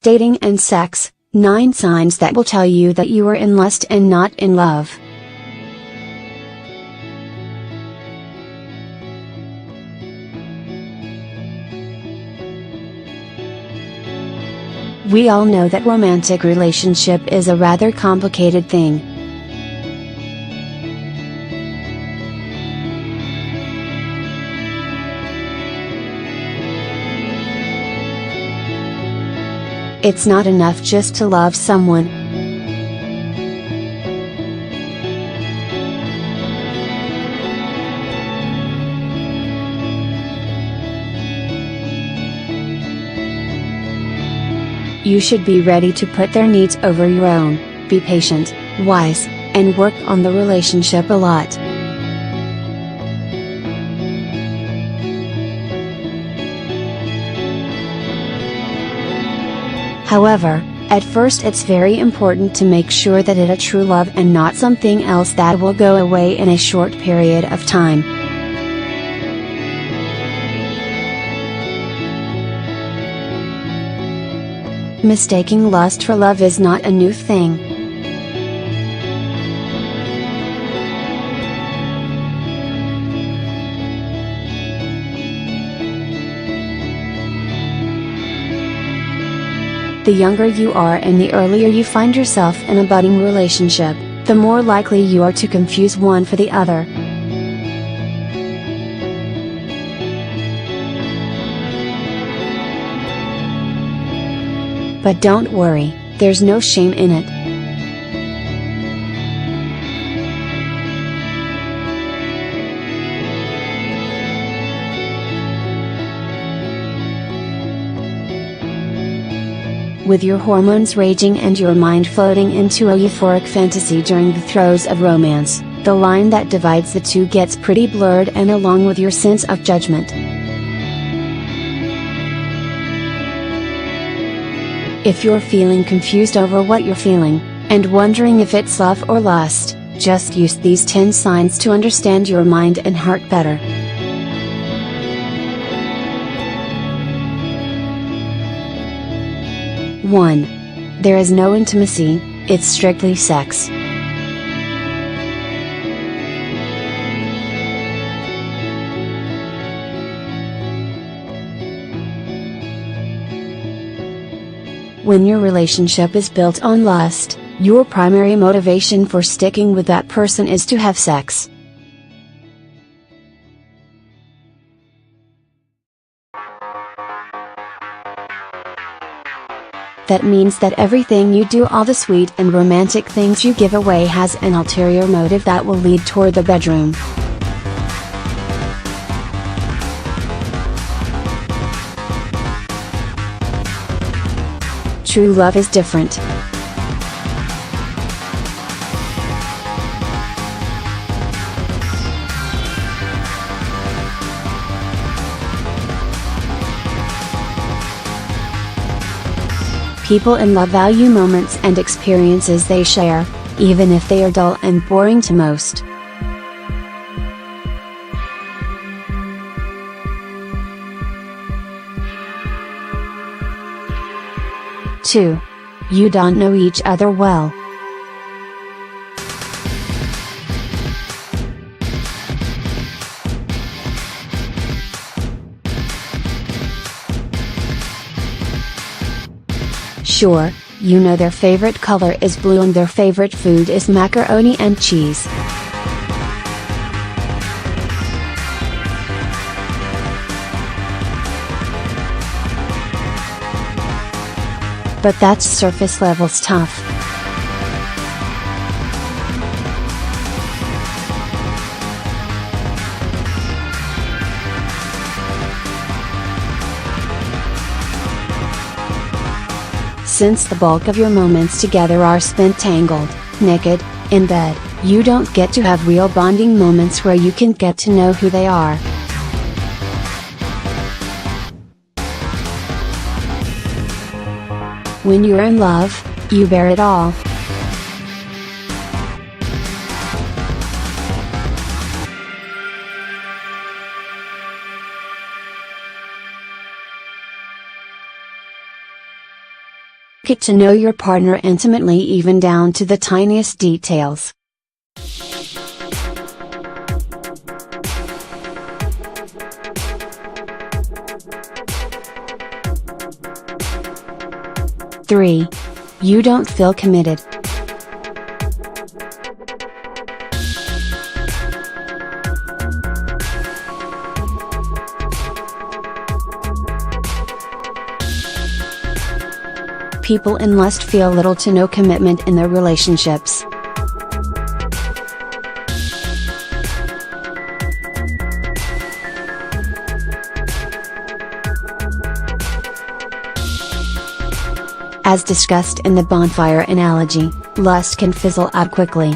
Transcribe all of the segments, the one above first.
Dating and sex, 9 signs that will tell you that you are in lust and not in love. We all know that romantic relationship is a rather complicated thing. It's not enough just to love someone. You should be ready to put their needs over your own, be patient, wise, and work on the relationship a lot. However, at first it's very important to make sure that it's a true love and not something else that will go away in a short period of time. Mistaking lust for love is not a new thing. The younger you are and the earlier you find yourself in a budding relationship, the more likely you are to confuse one for the other. But don't worry, there's no shame in it. With your hormones raging and your mind floating into a euphoric fantasy during the throes of romance, the line that divides the two gets pretty blurred, and along with your sense of judgment. If you're feeling confused over what you're feeling, and wondering if it's love or lust, just use these 10 signs to understand your mind and heart better. One. There is no intimacy, it's strictly sex. When your relationship is built on lust, your primary motivation for sticking with that person is to have sex. That means that everything you do, all the sweet and romantic things you give away, has an ulterior motive that will lead toward the bedroom. True love is different. People in love value moments and experiences they share, even if they are dull and boring to most. Two. You don't know each other well. Sure, you know their favorite color is blue and their favorite food is macaroni and cheese. But that's surface level stuff. Since the bulk of your moments together are spent tangled, naked, in bed, you don't get to have real bonding moments where you can get to know who they are. When you're in love, you bear it all. Get to know your partner intimately, even down to the tiniest details. Three. You don't feel committed. People in lust feel little to no commitment in their relationships. As discussed in the bonfire analogy, lust can fizzle out quickly.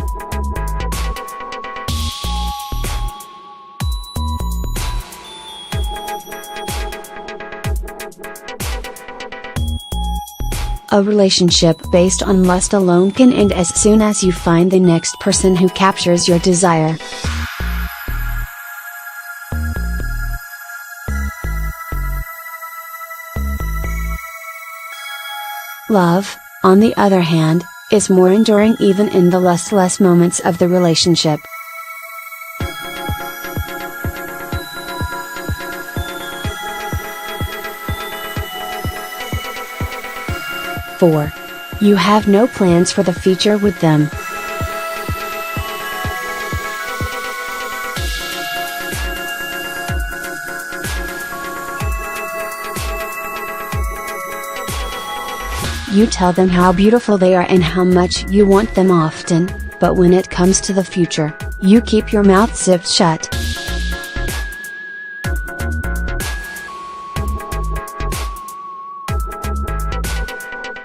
A relationship based on lust alone can end as soon as you find the next person who captures your desire. Love, on the other hand, is more enduring even in the lustless moments of the relationship. Four. You have no plans for the future with them. You tell them how beautiful they are and how much you want them often, but when it comes to the future, you keep your mouth zipped shut.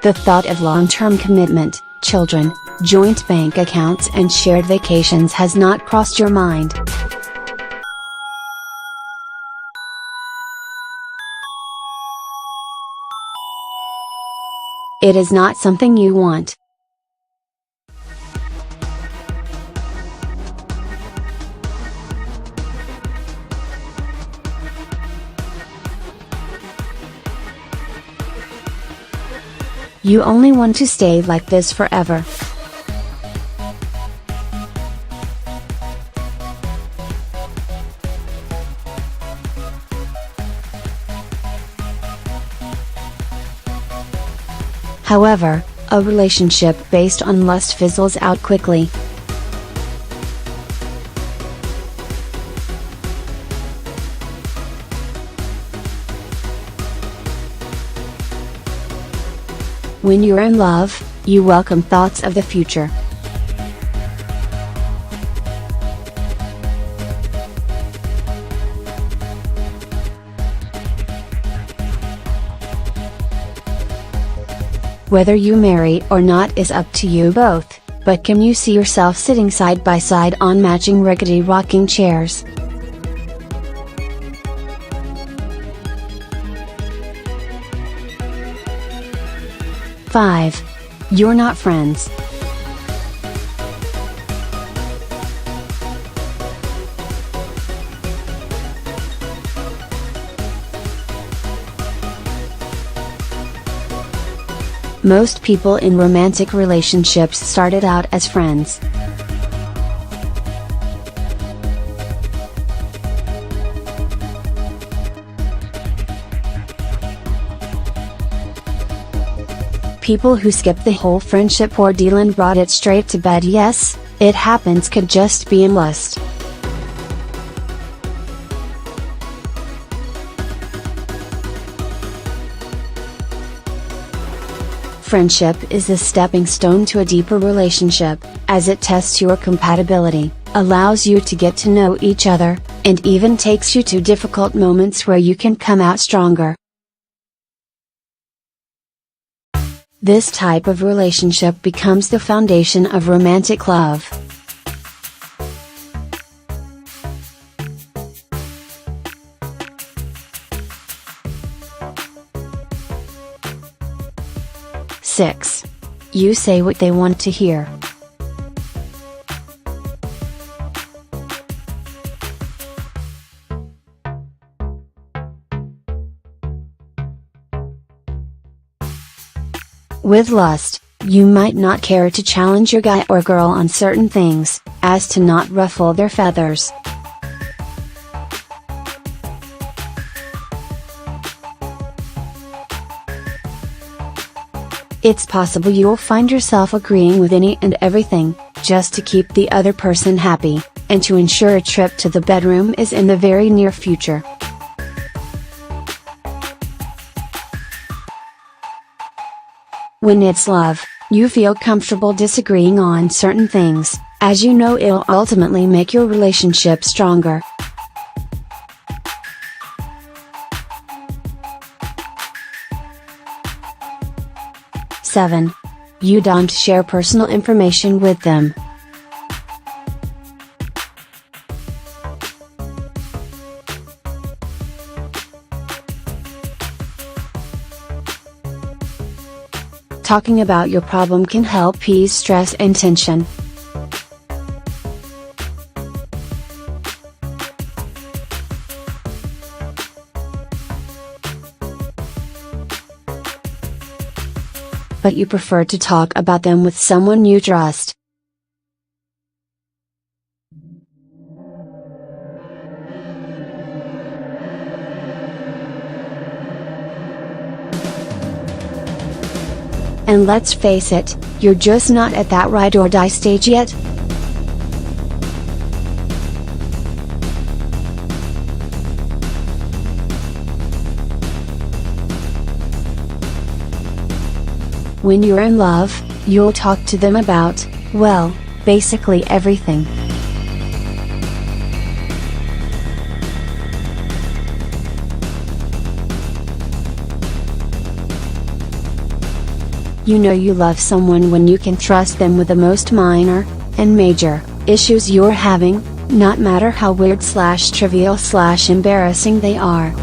The thought of long-term commitment, children, joint bank accounts and shared vacations has not crossed your mind. It is not something you want. You only want to stay like this forever. However, a relationship based on lust fizzles out quickly. When you're in love, you welcome thoughts of the future. Whether you marry or not is up to you both, but can you see yourself sitting side by side on matching rickety rocking chairs? Five. You're not friends. Most people in romantic relationships started out as friends. People who skip the whole friendship ordeal and brought it straight to bed, yes, it happens, could just be in lust. Friendship is the stepping stone to a deeper relationship, as it tests your compatibility, allows you to get to know each other, and even takes you to difficult moments where you can come out stronger. This type of relationship becomes the foundation of romantic love. Six. You say what they want to hear. With lust, you might not care to challenge your guy or girl on certain things, as to not ruffle their feathers. It's possible you'll find yourself agreeing with any and everything, just to keep the other person happy, and to ensure a trip to the bedroom is in the very near future. When it's love, you feel comfortable disagreeing on certain things, as you know it'll ultimately make your relationship stronger. Seven. You don't share personal information with them. Talking about your problem can help ease stress and tension. But you prefer to talk about them with someone you trust. And let's face it, you're just not at that ride or die stage yet. When you're in love, you'll talk to them about, well, basically everything. You know you love someone when you can trust them with the most minor, and major, issues you're having, not matter how weird / trivial / embarrassing they are.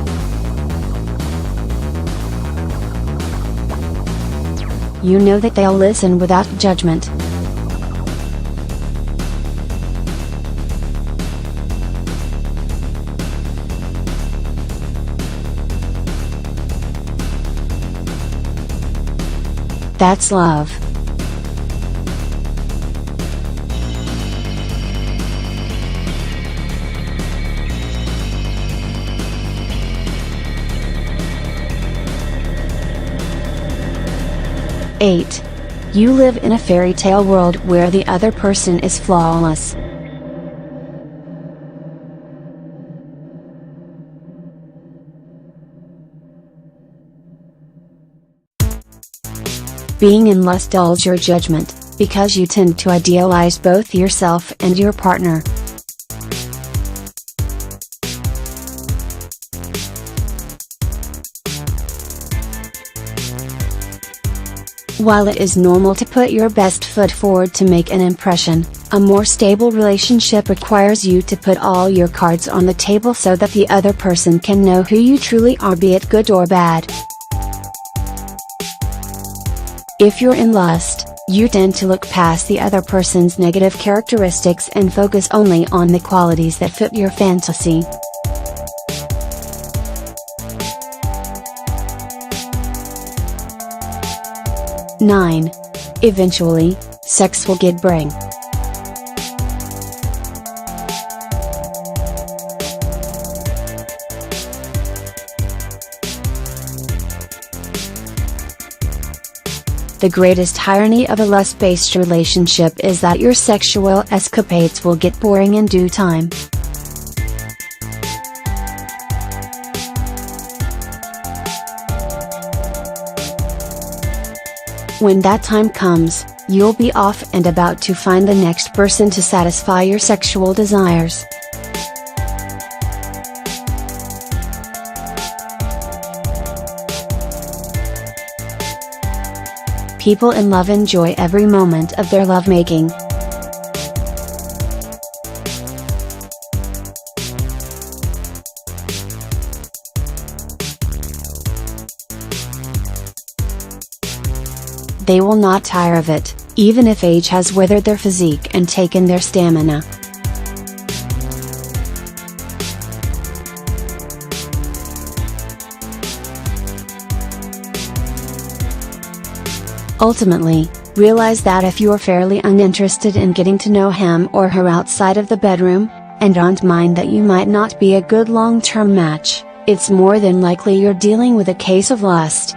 You know that they'll listen without judgment. That's love. Eight. You live in a fairy tale world where the other person is flawless. Being in lust dulls your judgment, because you tend to idealize both yourself and your partner. While it is normal to put your best foot forward to make an impression, a more stable relationship requires you to put all your cards on the table so that the other person can know who you truly are, be it good or bad. If you're in lust, you tend to look past the other person's negative characteristics and focus only on the qualities that fit your fantasy. Nine. Eventually, sex will get boring. The greatest irony of a lust-based relationship is that your sexual escapades will get boring in due time. When that time comes, you'll be off and about to find the next person to satisfy your sexual desires. People in love enjoy every moment of their lovemaking. They will not tire of it, even if age has withered their physique and taken their stamina. Ultimately, realize that if you're fairly uninterested in getting to know him or her outside of the bedroom, and don't mind that you might not be a good long-term match, it's more than likely you're dealing with a case of lust.